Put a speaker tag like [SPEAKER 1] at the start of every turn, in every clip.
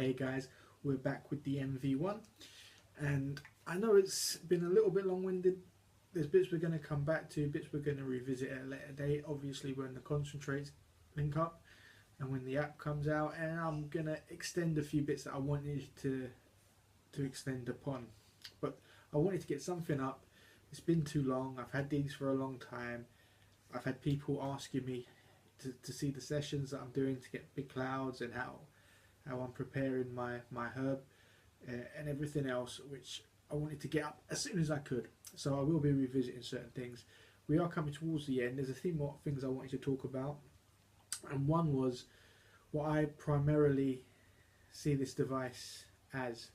[SPEAKER 1] Hey guys, we're back with the mv1, and I know it's been a little bit long-winded. There's bits we're going to come back to, bits we're going to revisit at a later date, obviously when the concentrates link up and when the app comes out, and I'm going to extend a few bits that I wanted to extend upon. But I wanted to get something up. It's been too long, I've had these for a long time. I've had people asking me to see the sessions that I'm doing to get big clouds and how I'm preparing my herb and everything else, which I wanted to get up as soon as I could. So I will be revisiting certain things. We are coming towards the end. There's a few more things I wanted to talk about, and one was what I primarily see this device as,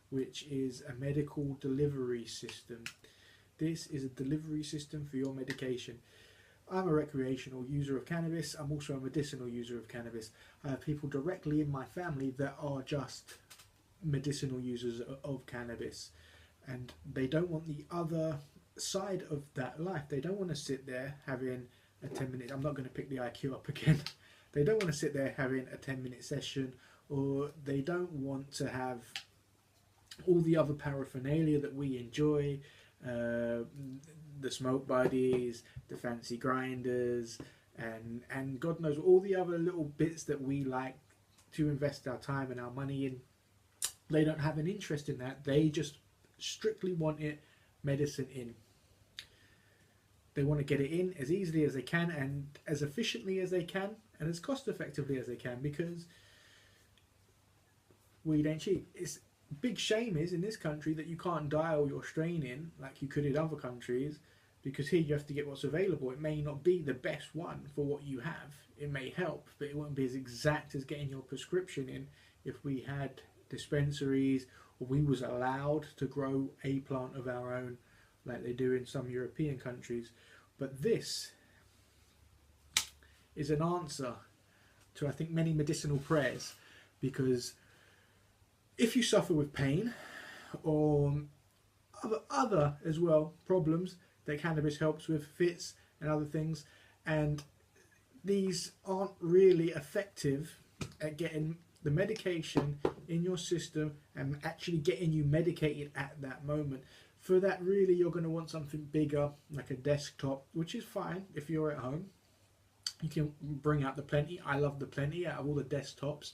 [SPEAKER 1] which is a medical delivery system. This is a delivery system for your medication. I'm a recreational user of cannabis. I'm also a medicinal user of cannabis. I have people directly in my family that are just medicinal users of cannabis, and they don't want the other side of that life. They don't want to sit there having a 10-minute, I'm not going to pick the IQ up again. They don't want to sit there having a 10-minute session, or they don't want to have all the other paraphernalia that we enjoy, the smoke buddies, the fancy grinders, and God knows all the other little bits that we like to invest our time and our money in. They don't have an interest in that. They just strictly want it medicine in. They want to get it in as easily as they can and as efficiently as they can and as cost effectively as they can, because weed ain't cheap. It's big shame is in this country that you can't dial your strain in like you could in other countries, because here you have to get what's available. It may not be the best one for what you have. It may help, but it won't be as exact as getting your prescription in if we had dispensaries or we was allowed to grow a plant of our own like they do in some European countries. But this is an answer to, I think, many medicinal prayers, because if you suffer with pain or other as well problems that cannabis helps with, fits and other things, and these aren't really effective at getting the medication in your system and actually getting you medicated at that moment. For that, really, you're going to want something bigger, like a desktop, which is fine if you're at home. You can bring out the Plenty. I love the Plenty out of all the desktops.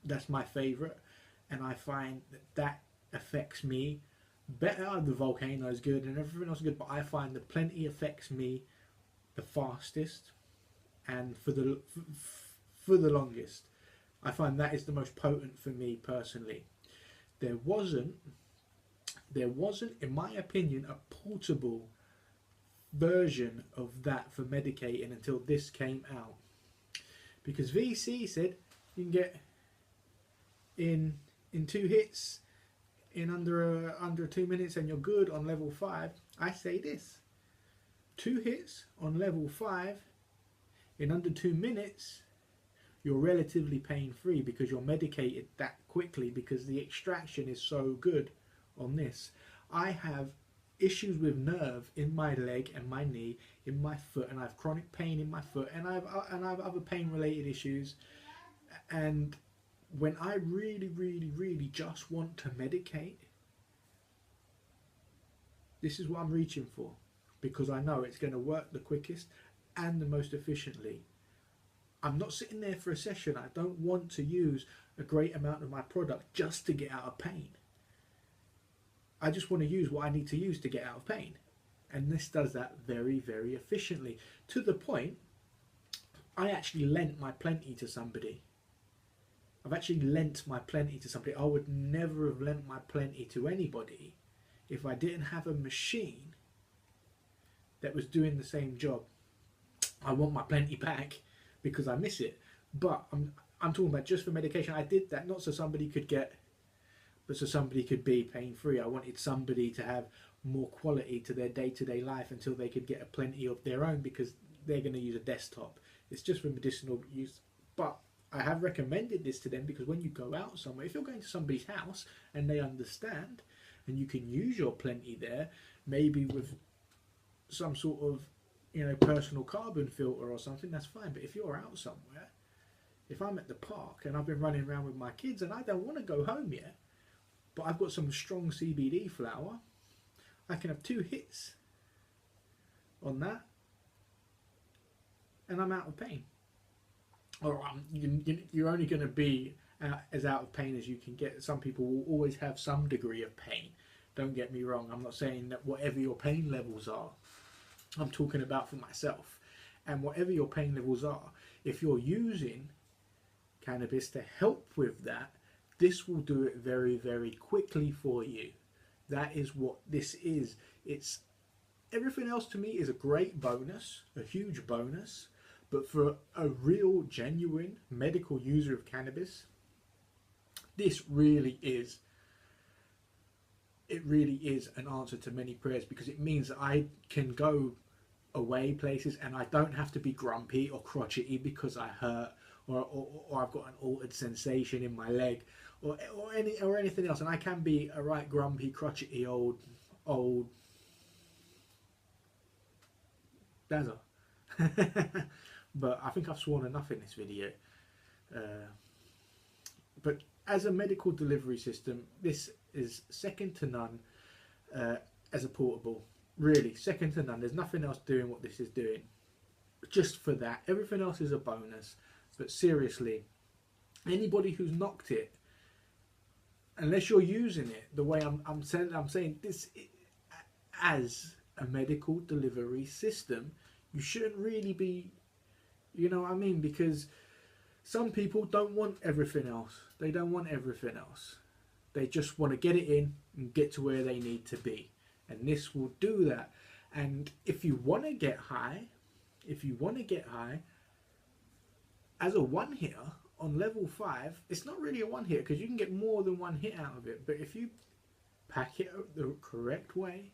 [SPEAKER 1] That's my favourite, and I find that affects me better. The Volcano is good and everything else is good, but I find the Plenty affects me the fastest and for the longest. I find that is the most potent for me personally. There wasn't, in my opinion, a portable version of that for medicating until this came out, because VC said you can get in 2 hits in under 2 minutes and you're good on level 5. I say this: 2 hits on level 5 in under 2 minutes, you're relatively pain-free because you're medicated that quickly, because the extraction is so good on this. I have issues with nerve in my leg and my knee, in my foot, and I have chronic pain in my foot, and I have other pain-related issues. And when I really just want to medicate, this is what I'm reaching for, because I know it's going to work the quickest and the most efficiently. I'm not sitting there for a session. I don't want to use a great amount of my product just to get out of pain. I just want to use what I need to use to get out of pain. And this does that very efficiently, to the point I actually lent my Plenty to somebody. I've actually lent my Plenty to somebody. I would never have lent my Plenty to anybody if I didn't have a machine that was doing the same job. I want my Plenty back because I miss it. But I'm talking about just for medication. I did that not so somebody could get, but so somebody could be pain-free. I wanted somebody to have more quality to their day-to-day life until they could get a Plenty of their own, because they're going to use a desktop. It's just for medicinal use. But I have recommended this to them because when you go out somewhere, if you're going to somebody's house and they understand, and you can use your Plenty there, maybe with some sort of, personal carbon filter or something, that's fine. But if you're out somewhere, If I'm at the park and I've been running around with my kids and I don't want to go home yet, but I've got some strong CBD flower, I can have 2 hits on that and I'm out of pain. Or you're only going to be as out of pain as you can get. Some people will always have some degree of pain. Don't get me wrong. I'm not saying that whatever your pain levels are. I'm talking about for myself. And whatever your pain levels are, if you're using cannabis to help with that, this will do it very, very quickly for you. That is what this is. It's everything else to me is a great bonus, a huge bonus. But for a real, genuine medical user of cannabis, this really is, it really is an answer to many prayers, because it means that I can go away places and I don't have to be grumpy or crotchety because I hurt or I've got an altered sensation in my leg or anything else, and I can be a right grumpy, crotchety old dazzer. But I think I've sworn enough in this video. But as a medical delivery system, this is second to none as a portable. Really, second to none. There's nothing else doing what this is doing. Just for that. Everything else is a bonus. But seriously, anybody who's knocked it, unless you're using it the way I'm saying this as a medical delivery system, you shouldn't really be, you know what I mean? Because some people don't want everything else. They don't want everything else. They just want to get it in and get to where they need to be. And this will do that. And if you want to get high, as a one hitter on level 5, it's not really a one hitter because you can get more than one hit out of it. But if you pack it the correct way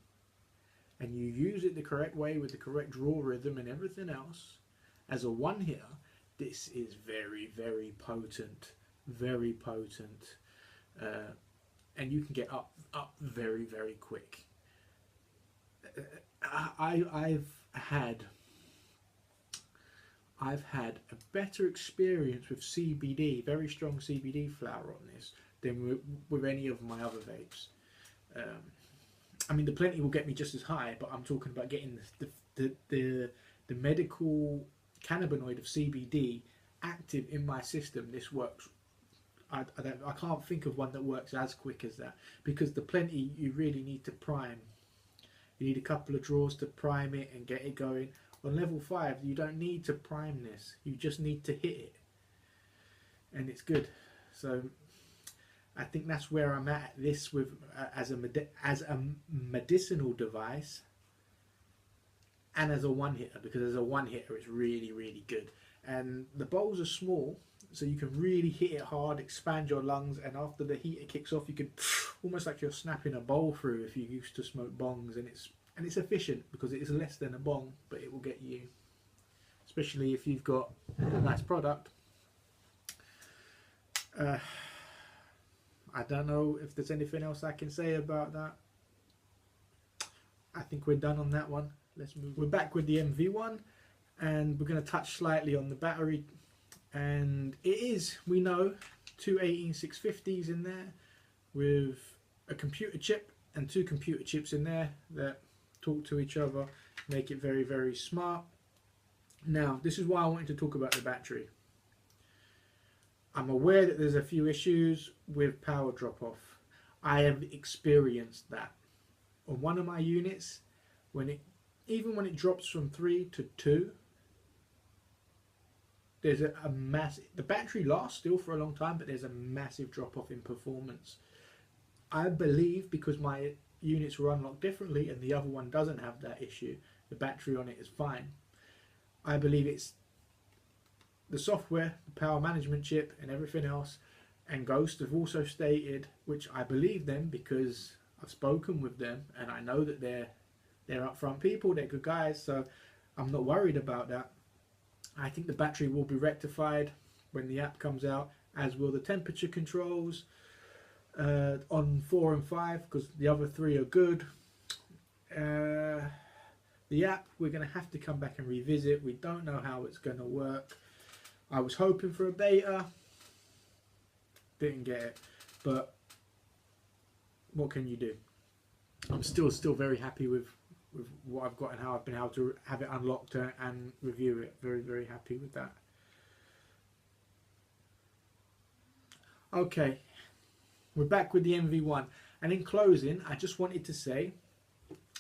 [SPEAKER 1] and you use it the correct way with the correct draw rhythm and everything else, as a one hitter, this is very, very potent, very potent, and you can get up very, very quick. I've had a better experience with CBD, very strong CBD flower on this, than with any of my other vapes. I mean, the plenty will get me just as high, but I'm talking about getting the medical cannabinoid of CBD active in my system. This works. I can't think of one that works as quick as that, because the plenty, you really need to prime. You need a couple of draws to prime it and get it going. On level 5, you don't need to prime this. You just need to hit it, and it's good. So I think that's where I'm at this with as a medicinal device and as a one hitter, because as a one hitter it's really, really good. And the bowls are small, so you can really hit it hard, expand your lungs, and after the heater kicks off, you can almost like you're snapping a bowl through if you used to smoke bongs. And it's efficient because it is less than a bong, but it will get you, especially if you've got a nice product. I don't know if there's anything else I can say about that. I think we're done on that one. Let's move. We're back with the mv1, and we're going to touch slightly on the battery. And it is, we know, two 18650s in there with a computer chip and 2 computer chips in there that talk to each other, make it very, very smart. Now, this is why I wanted to talk about the battery. I'm aware that there's a few issues with power drop off. I have experienced that. On one of my units, even when it drops from 3 to 2, there's a massive, the battery lasts still for a long time, but there's a massive drop off in performance. I believe because my units were unlocked differently and the other one doesn't have that issue, the battery on it is fine. I believe it's the software, the power management chip and everything else. And Ghost have also stated, which I believe them because I've spoken with them and I know that they're upfront people, they're good guys, so I'm not worried about that. I think the battery will be rectified when the app comes out, as will the temperature controls on 4 and 5, because the other 3 are good. The app, we're going to have to come back and revisit. We don't know how it's going to work. I was hoping for a beta, didn't get it, but what can you do? I'm still very happy with what I've got and how I've been able to have it unlocked and review it. Very happy with that. Okay, we're back with the mv1, and in closing I just wanted to say,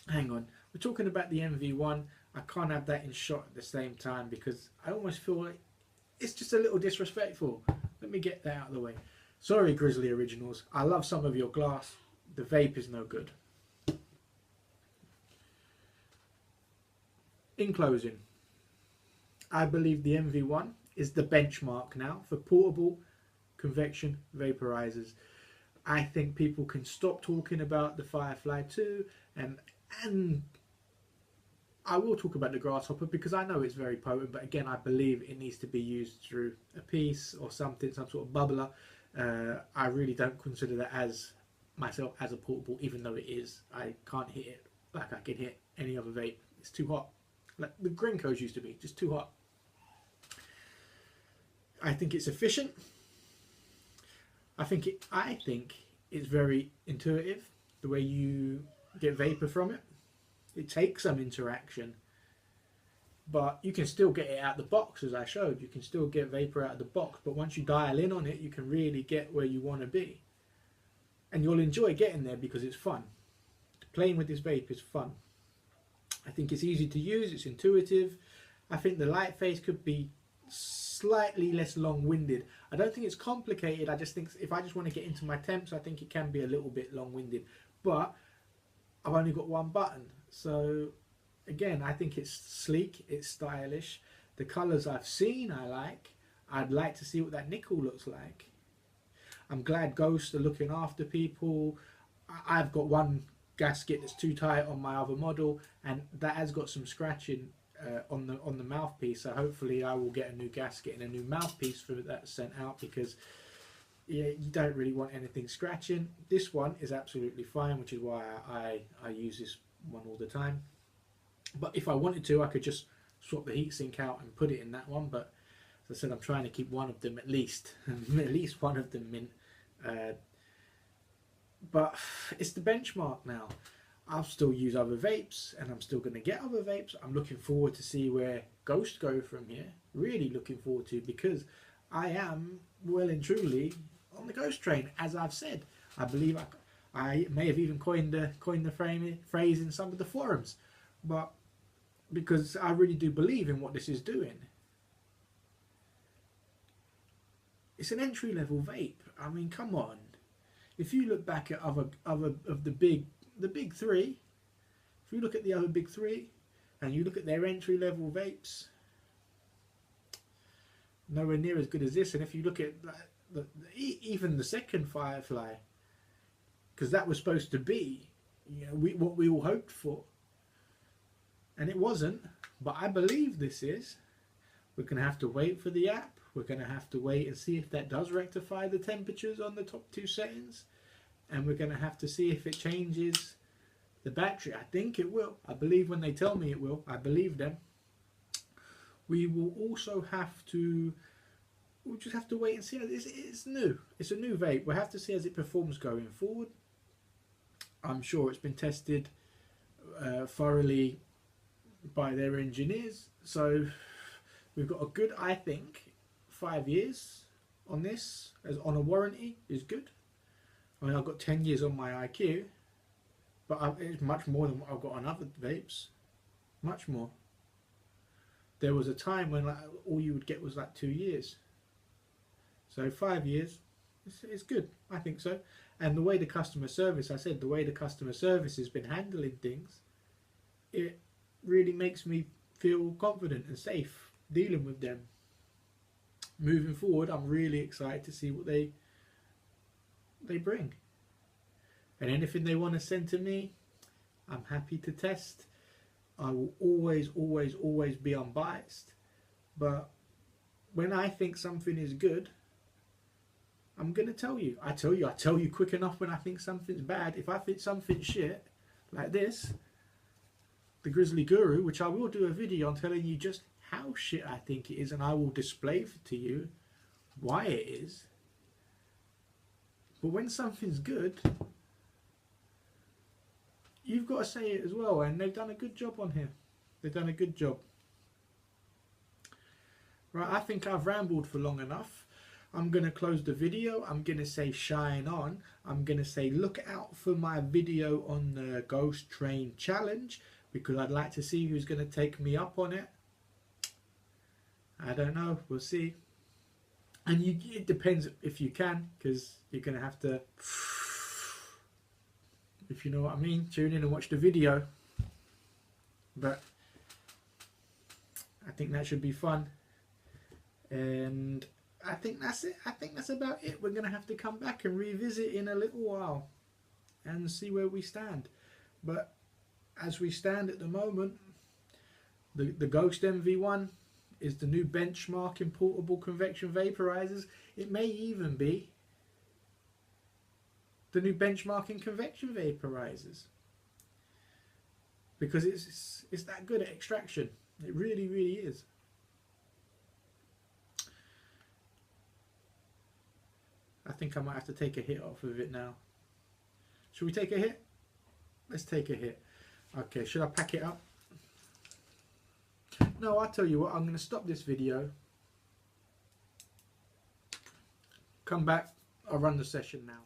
[SPEAKER 1] hang on, we're talking about the mv1. I can't have that in shot at the same time because I almost feel like it's just a little disrespectful. Let me get that out of the way. Sorry, Grizzly Originals, I love some of your glass, the vape is no good. In closing, I believe the mv1 is the benchmark now for portable convection vaporizers. I think people can stop talking about the Firefly 2, and I will talk about the Grasshopper because I know it's very potent, but again I believe it needs to be used through a piece or something, some sort of bubbler. I really don't consider that as myself as a portable, even though it is. I can't hit it like I can hit any other vape. It's too hot. Like the Grinkos used to be, just too hot. I think it's efficient. I think it's very intuitive, the way you get vapor from it. It takes some interaction, but you can still get it out the box, as I showed. You can still get vapor out of the box, but once you dial in on it, you can really get where you want to be. And you'll enjoy getting there because it's fun. Playing with this vape is fun. I think it's easy to use, it's intuitive. I think the light phase could be slightly less long-winded. I don't think it's complicated. I just think if I just want to get into my temps, I think it can be a little bit long-winded. But I've only got one button, so again, I think it's sleek, it's stylish. The colours I've seen I like. I'd like to see what that nickel looks like. I'm glad Ghosts are looking after people. I've got one gasket that's too tight on my other model, and that has got some scratching on the mouthpiece, so hopefully I will get a new gasket and a new mouthpiece for that sent out, because yeah, you don't really want anything scratching. This one is absolutely fine, which is why I use this one all the time. But if I wanted to, I could just swap the heatsink out and put it in that one, but as I said, I'm trying to keep one of them at least at least one of them mint. But it's the benchmark now. I'll still use other vapes, and I'm still going to get other vapes. I'm looking forward to see where Ghost go from here. Really looking forward to, because I am well and truly on the Ghost train, as I've said. I believe I may have even coined the phrase in some of the forums, but because I really do believe in what this is doing. It's an entry-level vape. I mean, come on. If you look back at other of the big three, if you look at the other big three, and you look at their entry-level vapes, nowhere near as good as this. And if you look at even the second Firefly, because that was supposed to be, you know, what we all hoped for, and it wasn't. But I believe this is. We're going to have to wait for the app. We're going to have to wait and see if that does rectify the temperatures on the top two settings. And we're going to have to see if it changes the battery. I think it will. I believe when they tell me it will. I believe them. We will also have to... We'll just have to wait and see. It's new. It's a new vape. We'll have to see as it performs going forward. I'm sure it's been tested thoroughly by their engineers. So we've got a good, I think, 5 years on this, as on a warranty is good. I mean, I've got 10 years on my IQ, but it's much more than what I've got on other vapes. Much more. There was a time when like, all you would get was like 2 years. So 5 years, it's good. I think so. And the way the customer service, I said, the way the customer service has been handling things, it really makes me feel confident and safe dealing with them. Moving forward, I'm really excited to see what they bring. And anything they want to send to me, I'm happy to test. I will always be unbiased. But when I think something is good, I'm going to tell you. I tell you quick enough when I think something's bad. If I think something's shit, like this, the Grizzly Guru, which I will do a video on telling you just how shit I think it is, and I will display to you why it is. But when something's good, you've got to say it as well, and they've done a good job on here. They've done a good job. Right, I think I've rambled for long enough. I'm going to close the video. I'm going to say shine on. I'm going to say look out for my video on the Ghost Train Challenge, because I'd like to see who's going to take me up on it. I don't know. We'll see. And it depends if you can, because you're going to have to, if you know what I mean, tune in and watch the video. But I think that should be fun. And I think that's it. I think that's about it. We're going to have to come back and revisit in a little while and see where we stand. But as we stand at the moment, the Ghost mv1 is the new benchmark in portable convection vaporizers. It may even be the new benchmark in convection vaporizers, because it's that good at extraction. It really, really is. I think I might have to take a hit off of it now. Should we take a hit? Let's take a hit. Okay, should I pack it up? No, I'll tell you what, I'm going to stop this video. Come back, I'll run the session now.